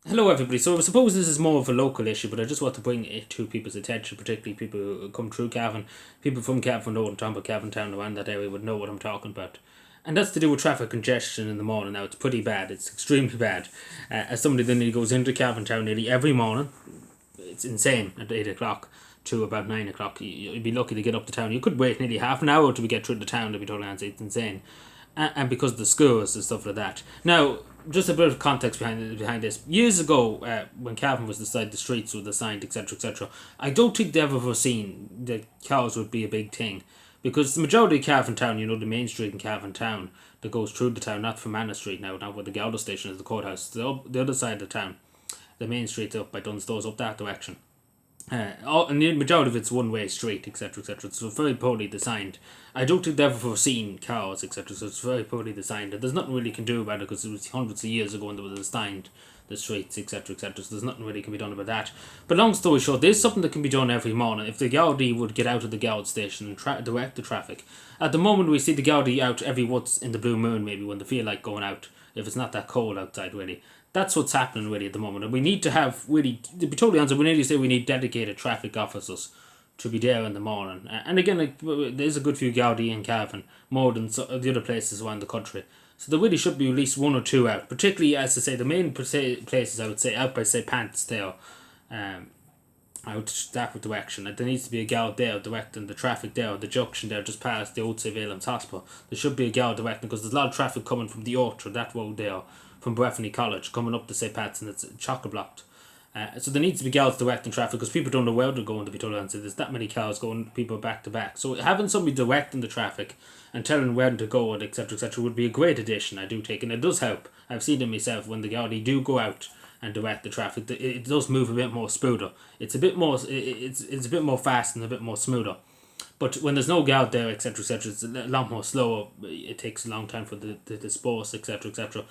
Hello, everybody. So I suppose this is more of a local issue, but I just want to bring it to people's attention, particularly people who come through Cavan. People from Cavan know what I'm talking about. Cavan Town, around that area, would know what I'm talking about. And that's to do with traffic congestion in the morning. Now, it's pretty bad. It's extremely bad. As somebody that nearly goes into Cavan Town nearly every morning, it's insane at 8 o'clock to about 9 o'clock. You'd be lucky to get up to town. You could wait nearly half an hour to get through the town, to be totally honest. It's insane. And because of the schools and stuff like that. Now, just a bit of context behind this. Years ago, when Cavan was decided the streets were designed, etc., etc., I don't think they ever foreseen that cars would be a big thing. Because the majority of Cavan Town, the main street in Cavan Town that goes through the town, not from Anna Street now, not where the Gouda station is, the courthouse, the other side of the town. The main street's up by Dunstores, up that direction. And the majority of it's one-way street, etc., etc. So it's very poorly designed. I don't think they've ever foreseen cars, etc. So it's very poorly designed. And there's nothing really can do about it because it was hundreds of years ago when they were designed the streets, etc., etc. So there's nothing really can be done about that. But long story short, there's something that can be done every morning. If the Gardaí would get out of the Gard station and direct the traffic. At the moment, we see the Gardaí out every once in the blue moon, maybe when they feel like going out. If it's not that cold outside, really. That's what's happening really at the moment, and we need to have really, to be totally honest, we need to say we need dedicated traffic officers to be there in the morning. And again, there's a good few Gaudi in Cavan, more than the other places around the country. So there really should be at least one or two out, particularly as I say the main places I would say out by say Pants there, out that direction. And there needs to be a guard there directing the traffic there, the junction there, just past the old Surveillance Hospital. There should be a guard directing because there's a lot of traffic coming from the Orchard, that road there, from Breffni College, coming up to St. Pat's, and it's chock blocked. So there needs to be guards directing traffic because people don't know where they're going, to be totally honest. There's that many cars going, people back to back. So having somebody directing the traffic and telling where to go and etc., etc., would be a great addition, I do think. And it does help. I've seen it myself when the Gardaí do go out and direct the traffic. It does move a bit more smoother. It's a bit more, it's a bit more fast and a bit more smoother. But when there's no guard there, etc., etc., it's a lot more slower. It takes a long time for the disperse, etc., etc.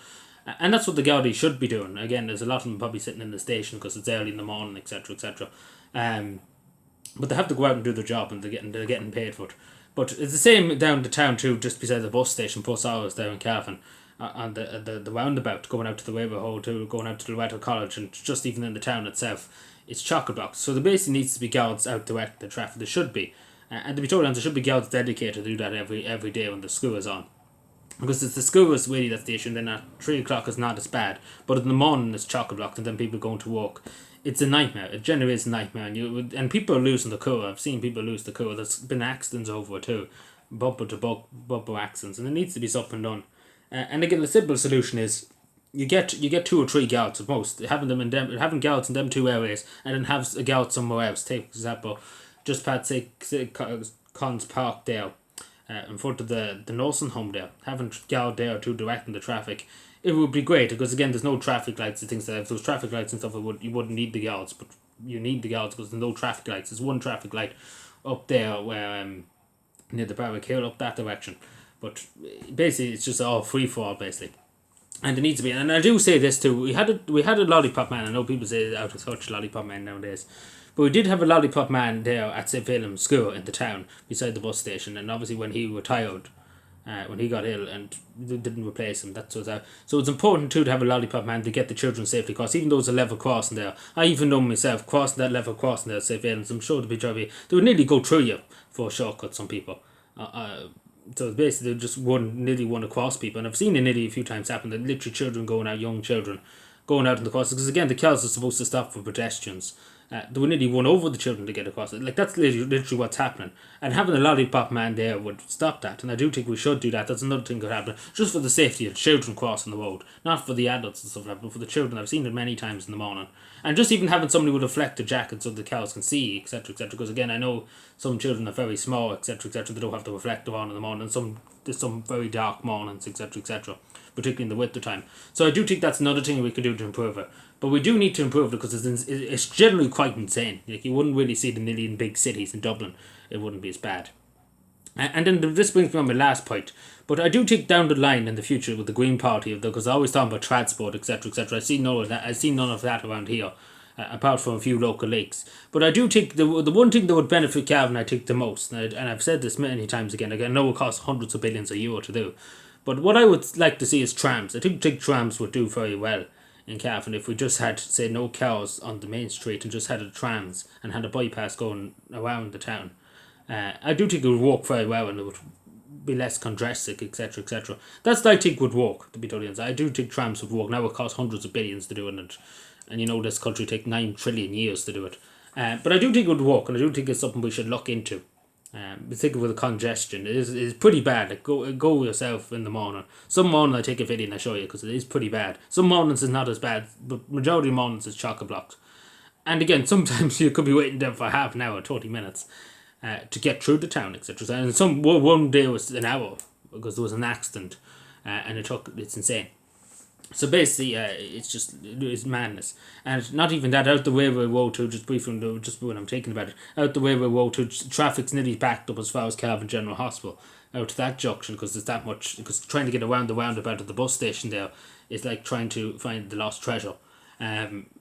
And that's what the Gaudi should be doing. Again, there's a lot of them probably sitting in the station because it's early in the morning, etc., etc. But they have to go out and do their job, and they're getting paid for it. But it's the same down the town too, just beside the bus station, Bus Hours there in Cavan, on the roundabout, going out to the Weber Hole too, going out to the Loretto College, and just even in the town itself, it's chock blocks. So there basically needs to be guards out directing the traffic. There should be, and to be totally honest, there should be guards dedicated to do that every day when the school is on. Because it's the school is really that's the issue, and then at 3 o'clock is not as bad. But in the morning it's chock blocked, and then people going to work. It's a nightmare. It generally is a nightmare, and people are losing the cool. I've seen people lose the cool. There's been accidents over it too, bumper to bumper accidents, and it needs to be something done. And again, the simple solution is you get two or three guards at most. Having guards in them two areas, and then have a guard somewhere else. Take for example, just past say Cons Park there, in front of the nursing home there, having guard there to directing the traffic, it would be great because again there's no traffic lights and things like that. If those traffic lights and stuff, you wouldn't need the guards, but you need the guards because there's no traffic lights. There's one traffic light up there where near the Barrack Hill up that direction, but basically it's just all free fall basically. And there needs to be, and I do say this too. We had a lollipop man. I know people say out of touch lollipop man nowadays, but we did have a lollipop man there at St. William's School in the town beside the bus station. And obviously, when he retired, when he got ill, and they didn't replace him, that's what's out. So it's important too to have a lollipop man to get the children safely across. Even though there's a level crossing there, I even know myself crossing that level crossing there at St. William's. I'm sure to be driving, they would nearly go through you for a shortcut. Some people. So it's basically just nearly one across people, and I've seen it nearly a few times happen that literally children going out, young children going out in the crossing, because again the cars are supposed to stop for pedestrians. They would nearly run over the children to get across it. Like that's literally what's happening. And having a lollipop man there would stop that. And I do think we should do that. That's another thing that could happen. Just for the safety of children crossing the road. Not for the adults and stuff like that, but for the children. I've seen it many times in the morning. And just even having somebody with a reflective jacket so the cows can see, etc., etc. Because again, I know some children are very small, etc., etc. They don't have the reflector on in the morning. There's some very dark mornings, etc., etc. Particularly in the winter time. So I do think that's another thing we could do to improve it. But we do need to improve it because it's generally quite insane. Like you wouldn't really see it in in big cities. In Dublin, it wouldn't be as bad. And then this brings me on my last point. But I do think down the line in the future with the Green Party, because I always talk about transport, etc., etc. I see none of that around here, apart from a few local lakes. But I do think the one thing that would benefit Cavan, I think the most, and I've said this many times again. I know it costs hundreds of billions a year to do, but what I would like to see is trams. I think trams would do very well in Cavan if we just had, say, no cows on the main street and just had a trams and had a bypass going around the town. I do think it would work very well and it would be less congested, etc., etc. That's what I think would work, to be totally honest. I do think trams would work. Now it costs hundreds of billions to do it, and you know this country take 9 trillion years to do it. But I do think it would work, and I do think it's something we should look into. Particularly with the congestion, it is pretty bad. Like go yourself in the morning. Some morning I take a video and I show you because it is pretty bad. Some mornings is not as bad, but majority of mornings is chock a block. And again, sometimes you could be waiting there for half an hour, 20 minutes, to get through the town, etc. And one day was an hour because there was an accident, and it's insane. So basically, it's madness, and not even that. Out the way we road to, just briefly, just when I'm thinking about it, out the way we road to, traffic's nearly backed up as far as Cavan General Hospital, out to that junction because there's that much. Because trying to get around the roundabout at the bus station there is like trying to find the lost treasure.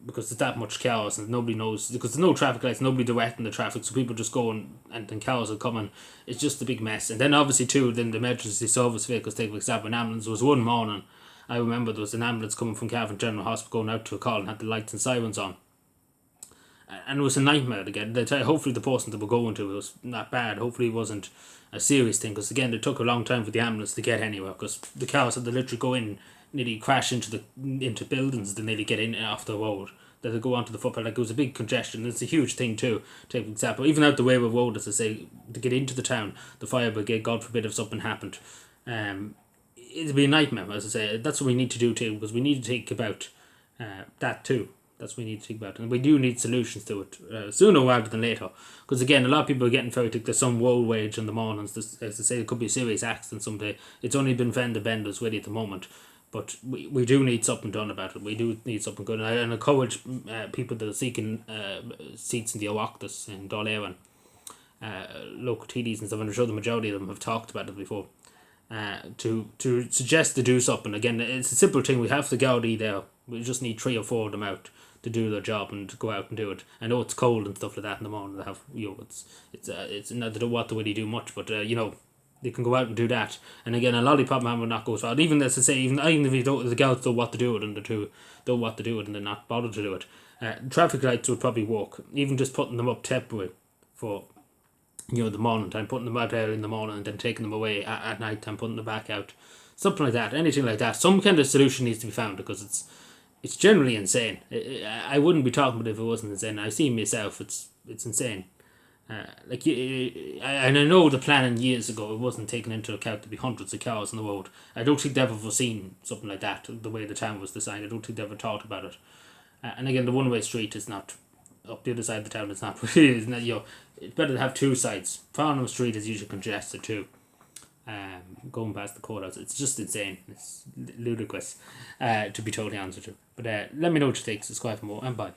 Because there's that much chaos and nobody knows, because there's no traffic lights, nobody directing the traffic, so people just go and then cows are coming. It's just a big mess. And then obviously too, then the emergency service vehicles take, for example, an ambulance. There was one morning, I remember there was an ambulance coming from Cavan General Hospital going out to a call and had the lights and sirens on. And it was a nightmare to get. Hopefully the person they were going to, it was not bad. Hopefully it wasn't a serious thing, because again, it took a long time for the ambulance to get anywhere, because the cows had to literally go in, nearly crash into buildings to nearly get in and off the road. That they go onto the footpath. Like, it was a big congestion. It's a huge thing too. Take an example, even out the way of road, as I say, to get into the town, the fire brigade, God forbid if something happened, it'd be a nightmare. As I say, that's what we need to do too, because we need to think about that too. That's what we need to think about, and we do need solutions to it sooner rather than later. Because again, a lot of people are getting very thick. There's some road rage in the mornings. As I say, it could be a serious accident someday. It's only been fender benders really at the moment. But we do need something done about it. We do need something good. And I encourage people that are seeking seats in the Oireachtas in Dáil local TDs and stuff, and I'm sure the majority of them have talked about it before, to suggest to do something. Again, it's a simple thing. We have the Gaudi there. We just need 3 or 4 of them out to do their job and to go out and do it. I know it's cold and stuff like that in the morning. They have, it's not, they don't want to really do much, but they can go out and do that. And again, a lollipop man will not go as far. Even as I say, even if you don't, the girls don't want to do it, and the two don't want to do it, and they're not bothered to do it. Traffic lights would probably work. Even just putting them up temporary for the morning time, putting them out there in the morning and then taking them away at night time, putting them back out. Something like that, anything like that. Some kind of solution needs to be found, because it's generally insane. I wouldn't be talking about it if it wasn't insane. I see myself, it's insane. And I know the planning years ago, it wasn't taken into account to be hundreds of cows on the road. I don't think they've ever foreseen something like that, the way the town was designed. I don't think they ever thought about it. And again, the one-way street is not, up the other side of the town, it's not, it's better to have 2 sides. Farnham Street is usually congested too. Going past the courthouse, it's just insane. It's ludicrous, to be totally honest with you. But let me know what you think, subscribe for more, and bye.